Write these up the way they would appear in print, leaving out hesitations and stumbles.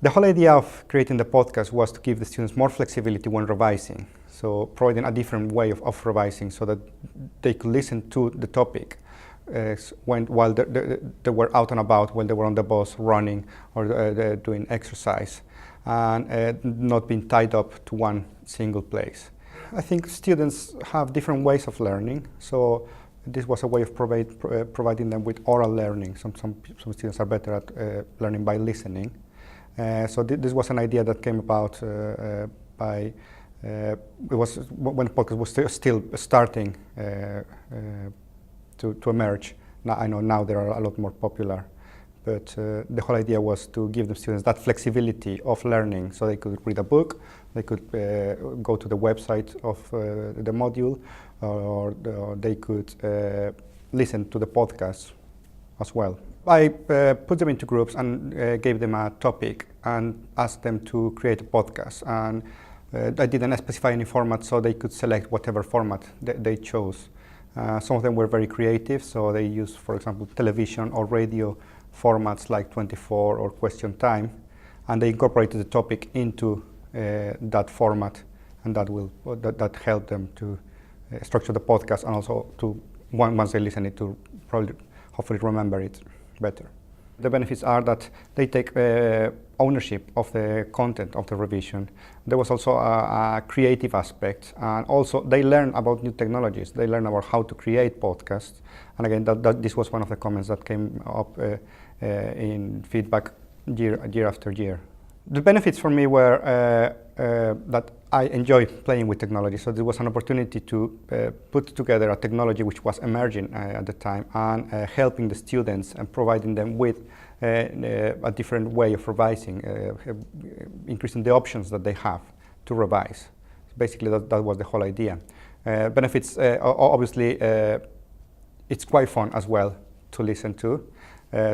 The whole idea of creating the podcast was to give the students more flexibility when revising, so providing a different way of revising so that they could listen to the topic while they were out and about, while they were on the bus running or doing exercise, and not being tied up to one single place. I think students have different ways of learning, so this was a way of providing them with oral learning. Some students are better at learning by listening. So this was an idea that came about it was when the podcast was still starting to emerge. Now I know now they are a lot more popular, but the whole idea was to give the students that flexibility of learning, so they could read a book, they could go to the website of the module, or they could listen to the podcast as well. I put them into groups and gave them a topic and asked them to create a podcast. And I didn't specify any format, so they could select whatever format they chose. Some of them were very creative, so they used, for example, television or radio formats like 24 or Question Time, and they incorporated the topic into that format, and that helped them to structure the podcast, and also to once they listen it, to hopefully remember it better. The benefits are that they take ownership of the content of the revision. There was also a creative aspect, and also they learn about new technologies. They learn about how to create podcasts, and again, this was one of the comments that came up in feedback year after year. The benefits for me were that I enjoy playing with technology, so there was an opportunity to put together a technology which was emerging at the time, and helping the students and providing them with a different way of revising, increasing the options that they have to revise. Basically, that was the whole idea. Benefits, obviously, it's quite fun as well to listen to.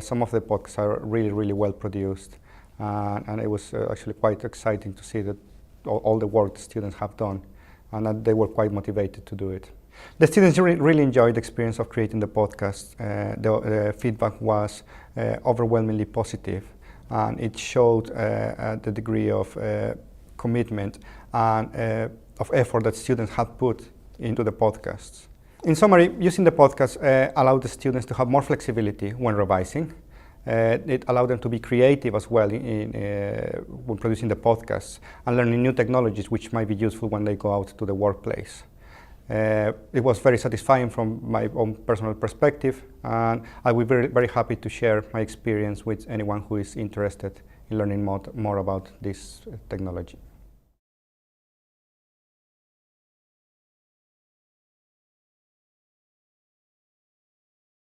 Some of the podcasts are really well produced. And it was actually quite exciting to see that all the work the students have done, and that they were quite motivated to do it. The students really enjoyed the experience of creating the podcast. The feedback was overwhelmingly positive, and it showed the degree of commitment and of effort that students had put into the podcasts. In summary, using the podcast allowed the students to have more flexibility when revising. It allowed them to be creative as well when producing the podcasts and learning new technologies which might be useful when they go out to the workplace. It was very satisfying from my own personal perspective, and I will be very happy to share my experience with anyone who is interested in learning more about this technology.